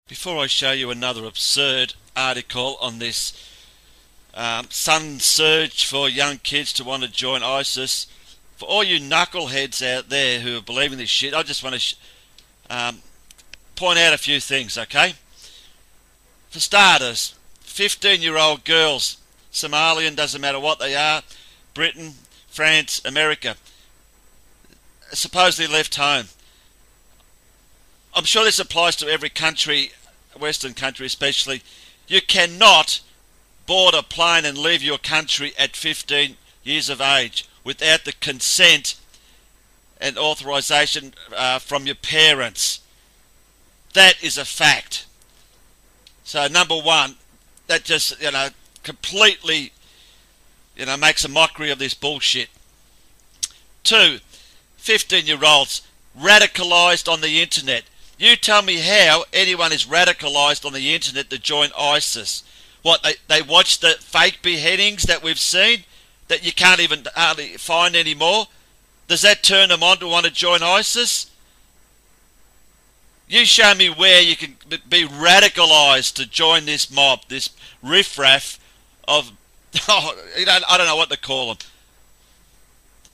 Before I show you another absurd article on this sudden surge for young kids to want to join ISIS, for all you knuckleheads out there who are believing this shit, I just want to point out a few things, okay? For starters, 15-year-old girls, Somalian, doesn't matter what they are, Britain, France, America, supposedly left home. I'm sure this applies to every country, Western country especially. You cannot board a plane and leave your country at 15 years of age without the consent and authorization from your parents. That is a fact. So number one, that just, completely, makes a mockery of this bullshit. Two, 15-year-olds radicalised on the internet. You tell me how anyone is radicalised on the internet to join ISIS. What, they watch the fake beheadings that we've seen that you can't even hardly find anymore? Does that turn them on to want to join ISIS? You show me where you can be radicalised to join this mob, this riff-raff of, I don't know what to call them.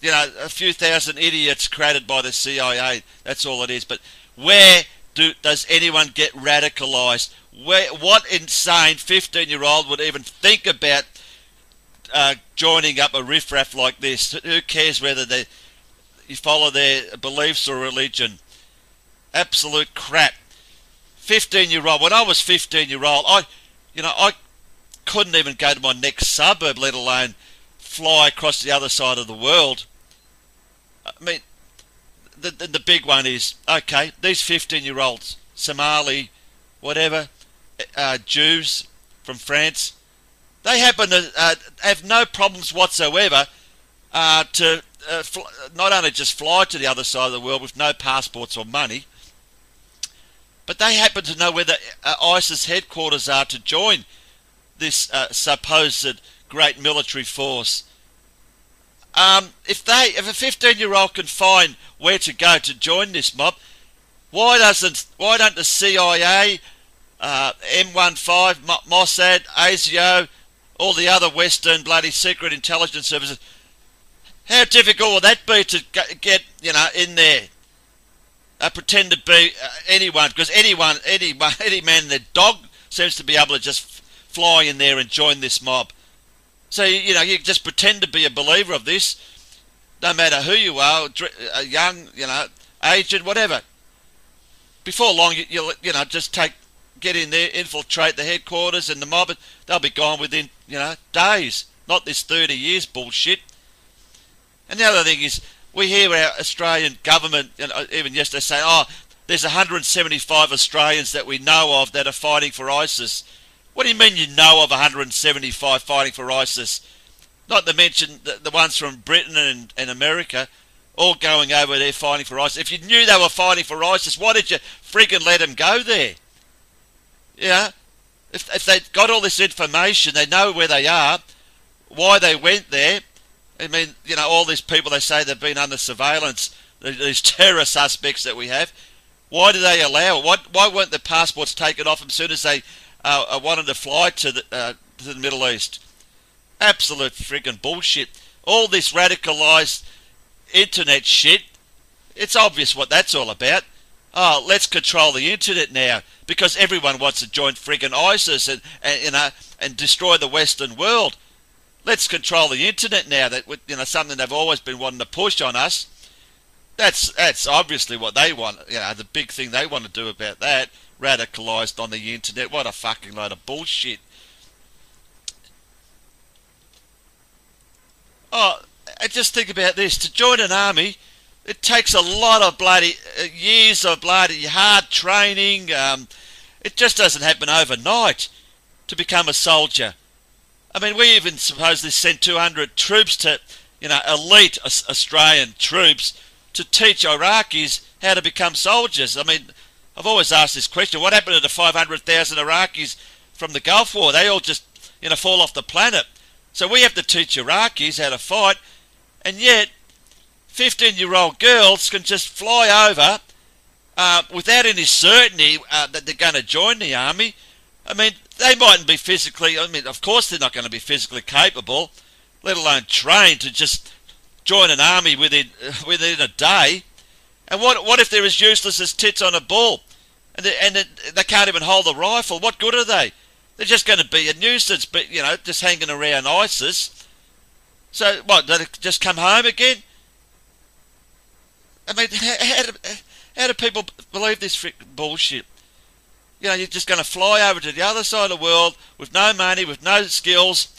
A few thousand idiots created by the CIA, that's all it is. But where does anyone get radicalised? What insane 15-year-old would even think about joining up a riff-raff like this? Who cares whether you follow their beliefs or religion? Absolute crap. 15-year-old. When I was 15-year-old, I couldn't even go to my next suburb, let alone fly across the other side of the world. I mean, the big one is, okay, these 15-year-olds, Somali, whatever, Jews from France, they happen to have no problems whatsoever to not only just fly to the other side of the world with no passports or money, but they happen to know where the ISIS headquarters are to join this supposed great military force. If a 15-year-old can find where to go to join this mob, why don't the CIA, M15, Mossad, ASIO, all the other Western bloody secret intelligence services, how difficult will that be to get in there? Pretend to be anyone, because any man and their dog seems to be able to just fly in there and join this mob. So, you just pretend to be a believer of this, no matter who you are, young, aged, whatever. Before long, you'll just get in there, infiltrate the headquarters and the mob, and they'll be gone within, days. Not this 30 years bullshit. And the other thing is, we hear our Australian government, even yesterday, say, there's 175 Australians that we know of that are fighting for ISIS. What do you mean you know of 175 fighting for ISIS? Not to mention the ones from Britain and America, all going over there fighting for ISIS. If you knew they were fighting for ISIS, why did you friggin' let them go there? If they got all this information, they know where they are, why they went there. I mean, all these people, they say they've been under surveillance, these terror suspects that we have. Why do they allow it? Why weren't the passports taken off them as soon as they wanted to fly to the Middle East? Absolute friggin' bullshit. All this radicalised internet shit, it's obvious what that's all about. Let's control the internet now because everyone wants to join friggin' ISIS and destroy the Western world. Let's control the internet now. That something they've always been wanting to push on us. That's obviously what they want. The big thing they want to do about that. Radicalised on the internet. What a fucking load of bullshit. Just think about this. To join an army, it takes a lot of bloody years of bloody hard training. It just doesn't happen overnight to become a soldier. I mean, we even supposedly sent 200 troops to, elite Australian troops to teach Iraqis how to become soldiers. I mean, I've always asked this question. What happened to the 500,000 Iraqis from the Gulf War? They all just, fall off the planet. So we have to teach Iraqis how to fight. And yet, 15-year-old girls can just fly over without any certainty that they're going to join the army. I mean, they mightn't be physically, I mean, of course they're not going to be physically capable, let alone trained to just join an army within a day. And what if they're as useless as tits on a bull, and they can't even hold a rifle? What good are they? They're just going to be a nuisance, but just hanging around ISIS. So what? They just come home again? I mean, how do people believe this freaking bullshit? You're just going to fly over to the other side of the world with no money, with no skills,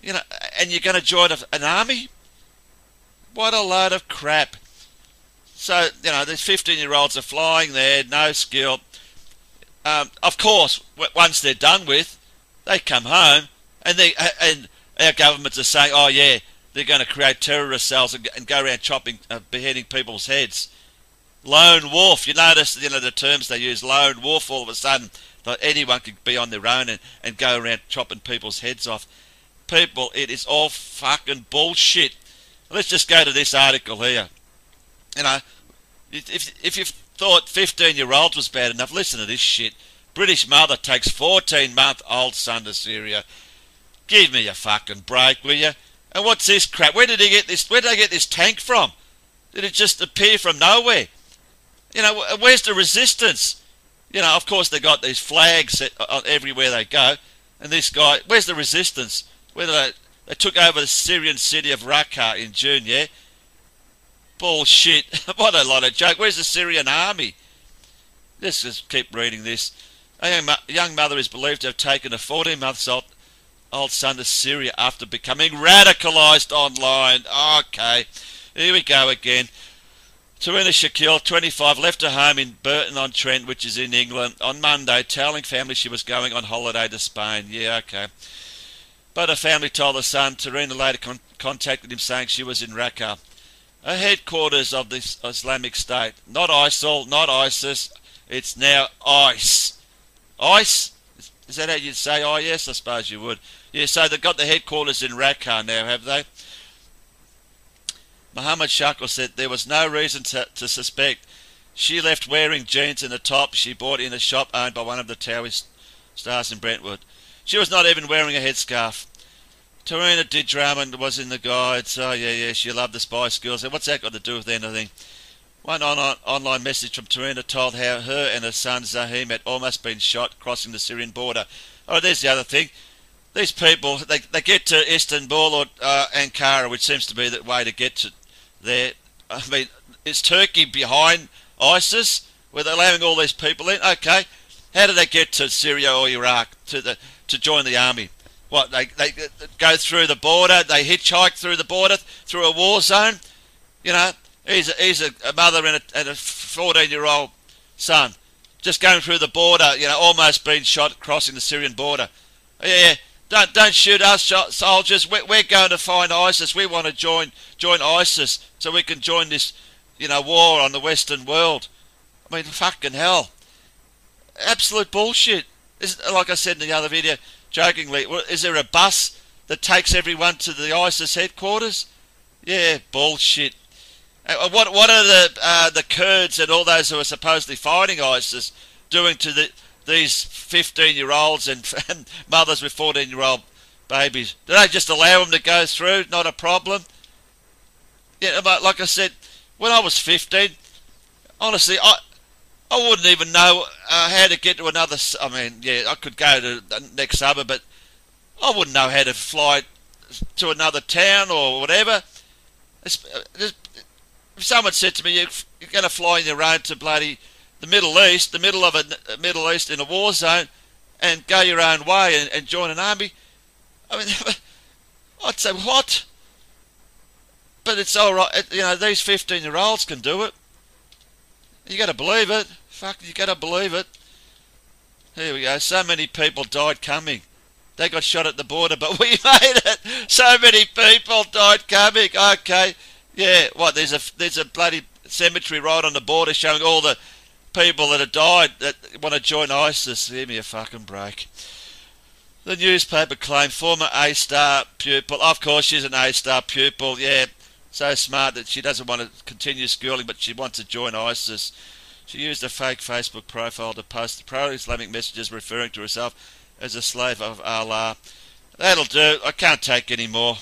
and you're going to join an army? What a load of crap. So, these 15-year-olds are flying there, no skill. Of course, once they're done with, they come home, and our governments are saying, oh yeah, they're going to create terrorist cells and go around chopping, beheading people's heads. Lone wolf, you notice, the terms they use, lone wolf, all of a sudden, like anyone could be on their own and go around chopping people's heads off. People, it is all fucking bullshit. Let's just go to this article here. If you thought 15-year-olds was bad enough, listen to this shit. British mother takes 14-month-old son to Syria. Give me a fucking break, will you? And what's this crap? Where did they get this tank from? Did it just appear from nowhere? Where's the resistance? Of course they got these flags everywhere they go. And this guy, where's the resistance? Whether they took over the Syrian city of Raqqa in June, yeah? Bullshit. What a lot of joke. Where's the Syrian army? Let's just keep reading this. A young mother is believed to have taken a 14-month-old son to Syria after becoming radicalised online. Okay, here we go again. Tarina Shakil, 25, left her home in Burton-on-Trent, which is in England, on Monday, telling family she was going on holiday to Spain. Yeah, okay. But her family told her son. Tarina later contacted him saying she was in Raqqa, a headquarters of the Islamic State. Not ISIL, not ISIS, it's now ICE. ICE? Is that how you'd say IS? I suppose you would. Yeah, so they've got the headquarters in Raqqa now, have they? Mohammed Shakil said there was no reason to suspect. She left wearing jeans and a top she bought in a shop owned by one of the Taoist stars in Brentwood. She was not even wearing a headscarf. Tarina did drama and was in the guides. Oh, yeah, she loved the Spice Girls. And what's that got to do with anything? One online message from Tarina told how her and her son Zahim had almost been shot crossing the Syrian border. Oh, there's the other thing. These people, they get to Istanbul or Ankara, which seems to be the way to get to there. I mean, is Turkey behind ISIS, where they're allowing all these people in? Okay, how do they get to Syria or Iraq to join the army? What, they go through the border, they hitchhike through the border, through a war zone? He's a mother and a 14-year-old son just going through the border, almost being shot crossing the Syrian border. Yeah, don't shoot us, soldiers. We're going to find ISIS. We want to join ISIS so we can join this, war on the Western world. I mean, fucking hell. Absolute bullshit. Like I said in the other video, jokingly, is there a bus that takes everyone to the ISIS headquarters? Yeah, bullshit. What are the Kurds and all those who are supposedly fighting ISIS doing to these 15-year-olds and mothers with 14-year-old babies? Do they just allow them to go through? Not a problem. Yeah, but like I said, when I was 15, honestly, I wouldn't even know how to get to another. I mean, yeah, I could go to the next suburb, but I wouldn't know how to fly to another town or whatever. If someone said to me, "You're going to fly on your own to bloody the Middle East, the middle of a Middle East in a war zone, and go your own way and join an army," I mean, I'd say what? But it's all right. These 15-year-olds can do it. You got to believe it. Fuck, you got to believe it. Here we go. So many people died coming. They got shot at the border, but we made it. So many people died coming. Okay, yeah. What? There's a bloody cemetery right on the border showing all the people that have died that want to join ISIS. Give me a fucking break. The newspaper claimed former A-star pupil. Of course, she's an A-star pupil. Yeah, so smart that she doesn't want to continue schooling, but she wants to join ISIS. She used a fake Facebook profile to post pro-Islamic messages referring to herself as a slave of Allah. That'll do. I can't take any more.